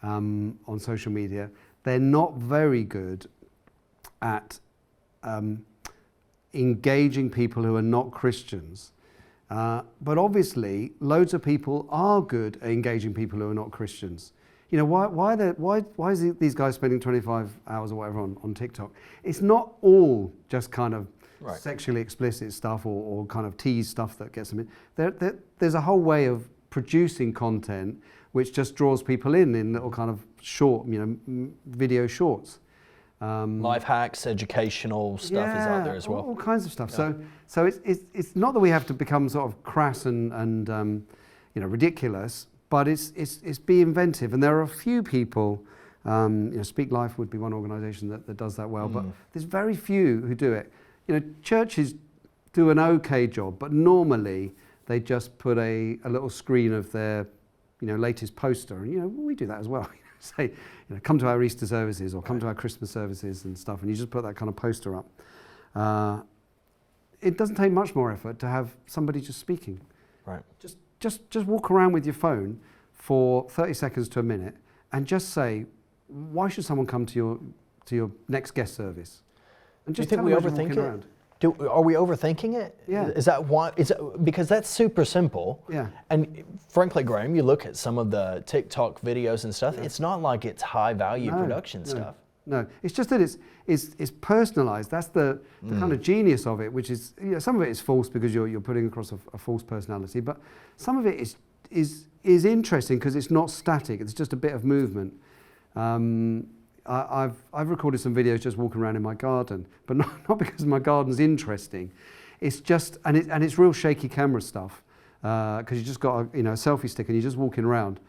on social media. They're not very good at engaging people who are not Christians. But obviously, loads of people are good at engaging people who are not Christians. Why is these guys spending 25 hours or whatever on TikTok? It's not all just kind of sexually explicit stuff or kind of tease stuff that gets them in. There's a whole way of producing content which just draws people in little kind of short, video shorts. Life hacks, educational stuff is out there as well. All kinds of stuff. Yeah. So it's not that we have to become sort of crass and ridiculous, but it's be inventive. And there are a few people. Speak Life would be one organisation that does that well, but there's very few who do it. Churches do an okay job, but normally they just put a little screen of their latest poster, and we do that as well. Say, come to our Easter services or come to our Christmas services and stuff, and you just put that kind of poster up. It doesn't take much more effort to have somebody just speaking. Right. Just walk around with your phone for 30 seconds to a minute and just say, why should someone come to your next guest service? And just do you think we overthink it? Around. Are we overthinking it? Yeah. Is that why? Because that's super simple. Yeah. And frankly, Graham, you look at some of the TikTok videos and stuff. Yeah. It's not like it's high value production stuff. No, it's just that it's personalized. That's the kind of genius of it, which is some of it is false because you're putting across a false personality, but some of it is interesting because it's not static. It's just a bit of movement. I've recorded some videos just walking around in my garden, but not because my garden's interesting. It's just, and it's real shaky camera stuff, because you just got a selfie stick and you're just walking around,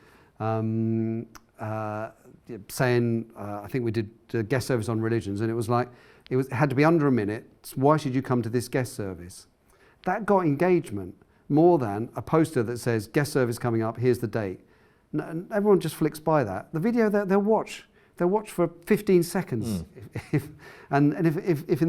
saying, I think we did a guest service on religions, and it had to be under a minute. Why should you come to this guest service? That got engagement more than a poster that says guest service coming up, here's the date. And everyone just flicks by that. The video they'll watch for 15 seconds. If in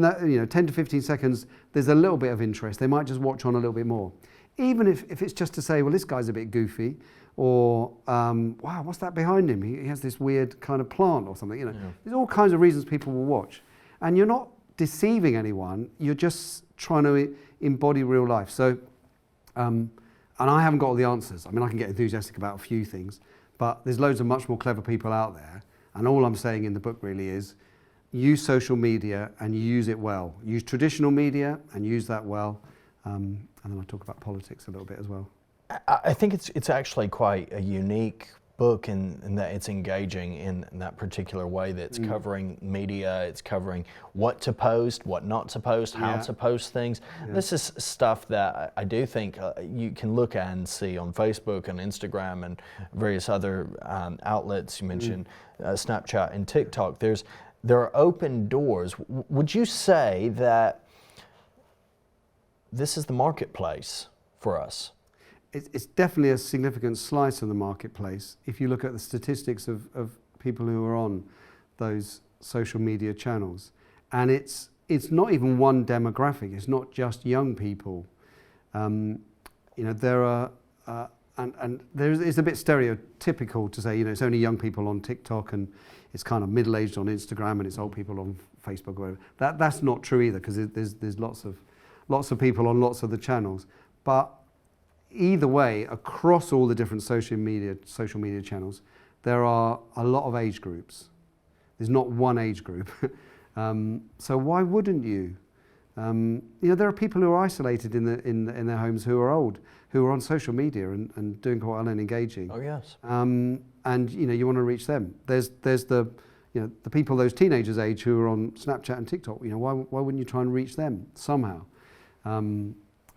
that 10 to 15 seconds there's a little bit of interest, they might just watch on a little bit more. Even if it's just to say, well, this guy's a bit goofy, or wow, what's that behind him? He has this weird kind of plant or something. There's all kinds of reasons people will watch, and you're not deceiving anyone. You're just trying to embody real life. So, and I haven't got all the answers. I mean, I can get enthusiastic about a few things, but there's loads of much more clever people out there. And all I'm saying in the book really is, use social media and use it well. Use traditional media and use that well. And then I talk about politics a little bit as well. I think it's actually quite a unique book in that it's engaging in that particular way, that's covering media, it's covering what to post, what not to post, how to post things. This is stuff that I do think you can look at and see on Facebook and Instagram and various other outlets. You mentioned Snapchat and TikTok. There are open doors. Would you say that this is the marketplace for us? It's definitely a significant slice of the marketplace if you look at the statistics of people who are on those social media channels. And it's not even one demographic. It's not just young people. There are, and it's a bit stereotypical to say, it's only young people on TikTok and it's kind of middle-aged on Instagram and it's old people on Facebook or whatever. That's not true either, because there's lots of people on lots of the channels. But either way, across all the different social media channels, there are a lot of age groups. There's not one age group. So why wouldn't you? There are people who are isolated in their homes who are old, who are on social media and doing quite well and engaging. Oh yes. And you want to reach them. There's the people those teenagers age who are on Snapchat and TikTok. Why wouldn't you try and reach them somehow?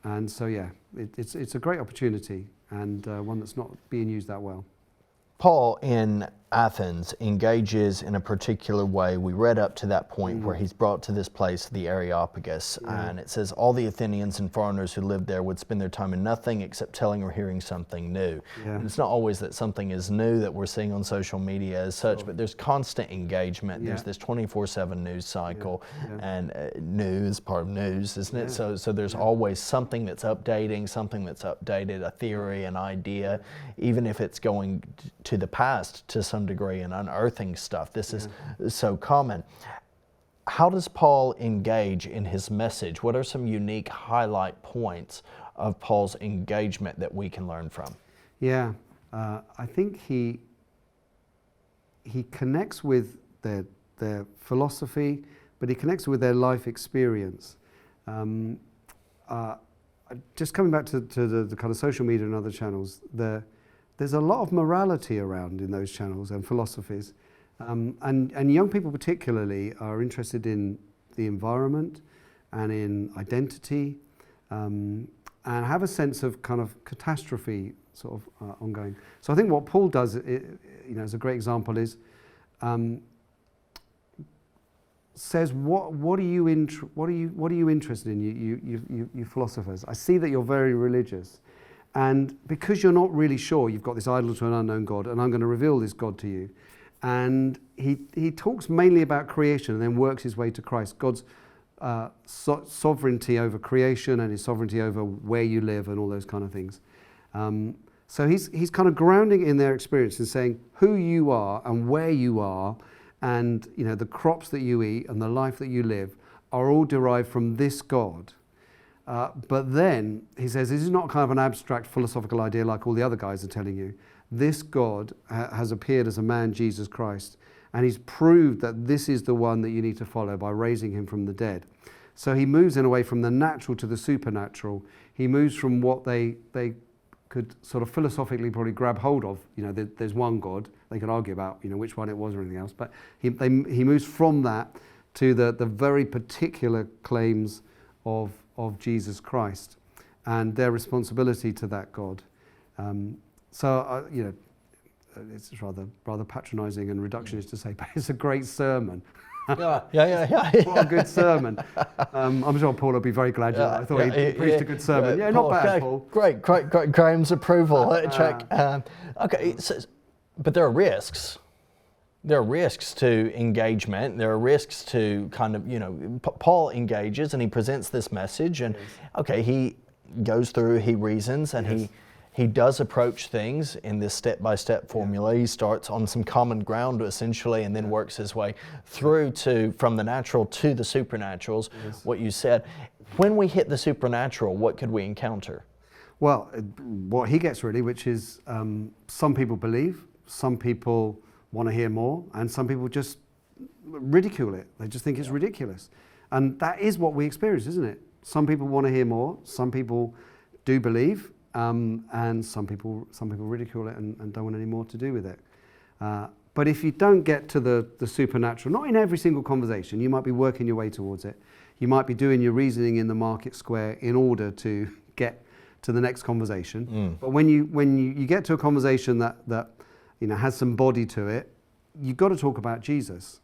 And so it's a great opportunity, and one that's not being used that well. Paul in Athens engages in a particular way. We read up to that point where he's brought to this place, the Areopagus, and it says all the Athenians and foreigners who lived there would spend their time in nothing except telling or hearing something new. And it's not always that something is new that we're seeing on social media as such, but there's constant engagement. There's this 24/7 news cycle, and news, part of news, isn't it? So there's always something that's updating, a theory, an idea, even if it's going to the past to some degree and unearthing stuff. This is so common. How does Paul engage in his message? What are some unique highlight points of Paul's engagement that we can learn from? I think he connects with their philosophy, but he connects with their life experience. Just coming back to the kind of social media and other channels, there's a lot of morality around in those channels and philosophies. And young people particularly are interested in the environment and in identity, and have a sense of kind of catastrophe sort of ongoing. So I think what Paul does, as a great example, is says what are you interested in, you philosophers? I see that you're very religious. And because you're not really sure, you've got this idol to an unknown God, and I'm going to reveal this God to you. And he talks mainly about creation and then works his way to Christ. God's sovereignty over creation and his sovereignty over where you live and all those kind of things. So he's kind of grounding in their experience and saying who you are and where you are, and the crops that you eat and the life that you live are all derived from this God. But then he says this is not kind of an abstract philosophical idea like all the other guys are telling you. This God has appeared as a man, Jesus Christ, and he's proved that this is the one that you need to follow by raising him from the dead. So he moves in a way from the natural to the supernatural. He moves from what they could sort of philosophically probably grab hold of. There's one God. They could argue about which one it was or anything else. But he moves from that to the very particular claims of of Jesus Christ and their responsibility to that God. It's rather patronising and reductionist to say, but it's a great sermon. Yeah. What a good sermon. I'm sure Paul will be very glad. I thought he preached a good sermon. Paul, not bad, Paul. Great. Graham's approval. Check. Okay, but there are risks. There are risks to engagement. There are risks to kind of, Paul engages and he presents this message, and okay, he goes through, he reasons, and he does approach things in this step-by-step formula. He starts on some common ground essentially, and then works his way through from the natural to the supernaturals. What you said. When we hit the supernatural, what could we encounter? Well, what he gets really, which is some people believe, some people want to hear more, and some people just ridicule it. They just think it's ridiculous. And that is what we experience, isn't it? Some people want to hear more, some people do believe, and some people ridicule it and don't want any more to do with it. But if you don't get to the supernatural, not in every single conversation, you might be working your way towards it. You might be doing your reasoning in the market square in order to get to the next conversation. But when you get to a conversation that has some body to it, you've got to talk about Jesus,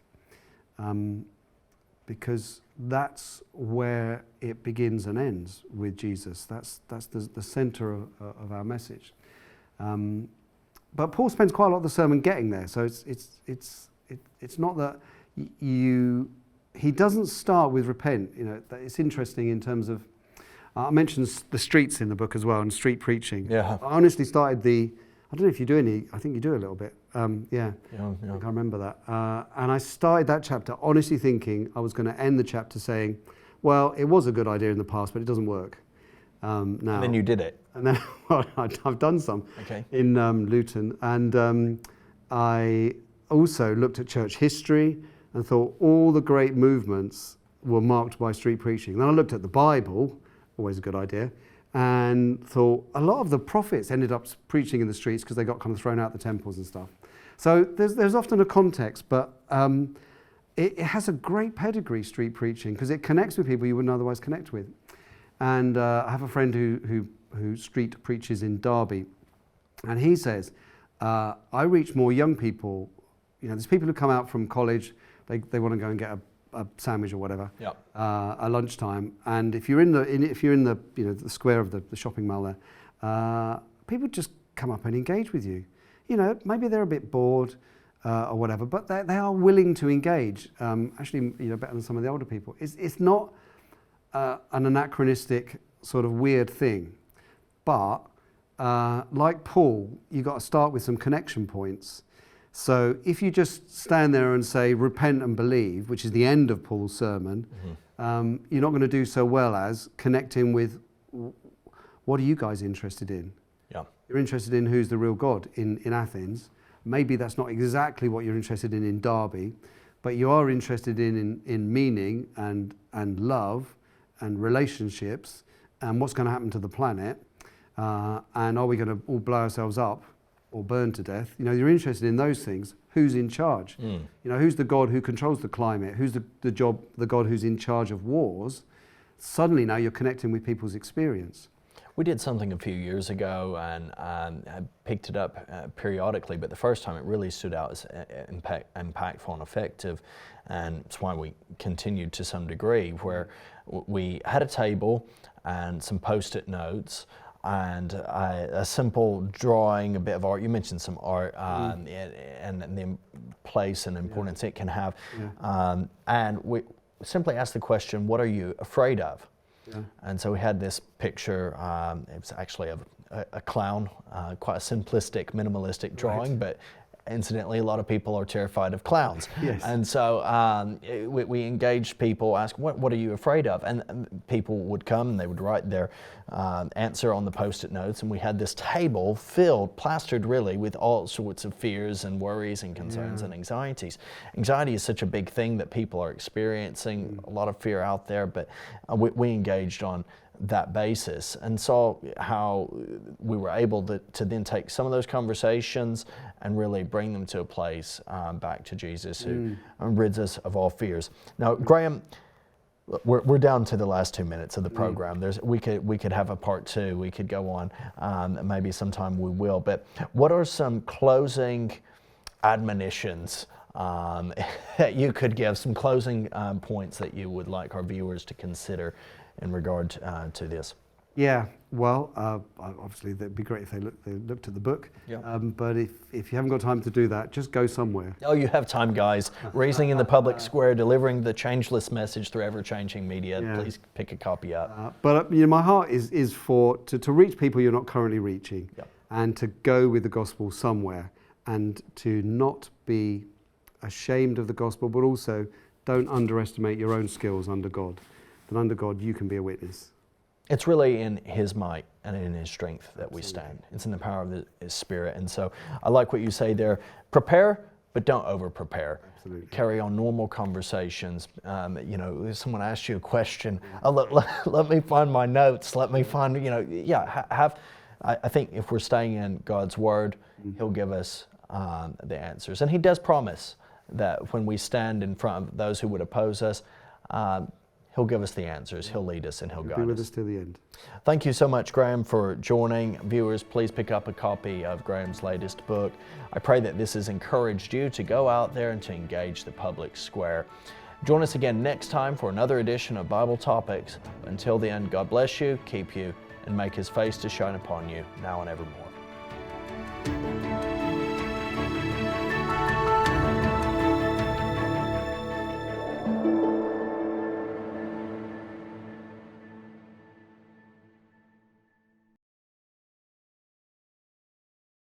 because that's where it begins and ends with Jesus. That's the center of our message. But Paul spends quite a lot of the sermon getting there. So it's not that he doesn't start with repent. It's interesting in terms of, I mentioned the streets in the book as well, and street preaching. Yeah. I honestly started I don't know if you do any, I think you do a little bit. I can't remember that. And I started that chapter honestly thinking I was going to end the chapter saying, well, it was a good idea in the past, but it doesn't work now. And then you did it. And then I've done some in Luton. And I also looked at church history and thought all the great movements were marked by street preaching. Then I looked at the Bible, always a good idea, and thought a lot of the prophets ended up preaching in the streets because they got kind of thrown out the temples and stuff. So there's often a context, but it has a great pedigree, street preaching, because it connects with people you wouldn't otherwise connect with. And I have a friend who street preaches in Derby, and he says, I reach more young people. There's people who come out from college, they want to go and get a sandwich or whatever at lunchtime, and if you're in the the square of the shopping mall there, people just come up and engage with you. Maybe they're a bit bored or whatever, but they are willing to engage. Actually, better than some of the older people. It's not an anachronistic sort of weird thing, but like Paul, you've got to start with some connection points. So if you just stand there and say, repent and believe, which is the end of Paul's sermon, you're not going to do so well as connecting with, what are you guys interested in? Yeah. You're interested in who's the real God in Athens. Maybe that's not exactly what you're interested in Derby, but you are interested in meaning and love and relationships and what's going to happen to the planet, and are we going to all blow ourselves up or burn to death? You're interested in those things. Who's in charge? Who's the God who controls the climate? Who's the God who's in charge of wars? Suddenly now you're connecting with people's experience. We did something a few years ago and I picked it up periodically, but the first time it really stood out as impactful and effective, and it's why we continued to some degree, where we had a table and some post-it notes, and a simple drawing, a bit of art. You mentioned some art and the place and importance it can have. And we simply asked the question, what are you afraid of? And so we had this picture, it was actually of a clown, quite a simplistic, minimalistic drawing, but incidentally, a lot of people are terrified of clowns. And so we engaged people, ask, what are you afraid of? And people would come and they would write their answer on the post-it notes, and we had this table filled, plastered really, with all sorts of fears and worries and concerns and anxieties. Anxiety is such a big thing that people are experiencing, a lot of fear out there, but we engaged on that basis and saw how we were able to then take some of those conversations and really bring them to a place back to Jesus who rids us of all fears. Now, Graham, We're down to the last 2 minutes of the program. We could have a part 2. We could go on. Maybe sometime we will. But what are some closing admonitions that you could give? Some closing points that you would like our viewers to consider in regard to this? Yeah, well, obviously it'd be great if they looked at the book. Yeah. But if you haven't got time to do that, just go somewhere. Oh, you have time, guys. Reasoning in the Public Square, delivering the changeless message through ever-changing media. Yeah. Please pick a copy up. But my heart is to reach people you're not currently reaching, Yep. and to go with the gospel somewhere, and to not be ashamed of the gospel, but also don't underestimate your own skills under God. That under God you can be a witness. It's really in His might and in His strength that we stand. It's in the power of His Spirit. And so I like what you say there. Prepare, but don't over-prepare. Absolutely. Carry on normal conversations. If someone asks you a question, let me find my notes. Let me find, I think if we're staying in God's Word, He'll give us the answers. And He does promise that when we stand in front of those who would oppose us, He'll give us the answers, He'll lead us, and He'll guide us. Be with us till the end. Thank you so much, Graham, for joining. Viewers, please pick up a copy of Graham's latest book. I pray that this has encouraged you to go out there and to engage the public square. Join us again next time for another edition of Bible Topics. Until then, God bless you, keep you, and make His face to shine upon you, now and evermore.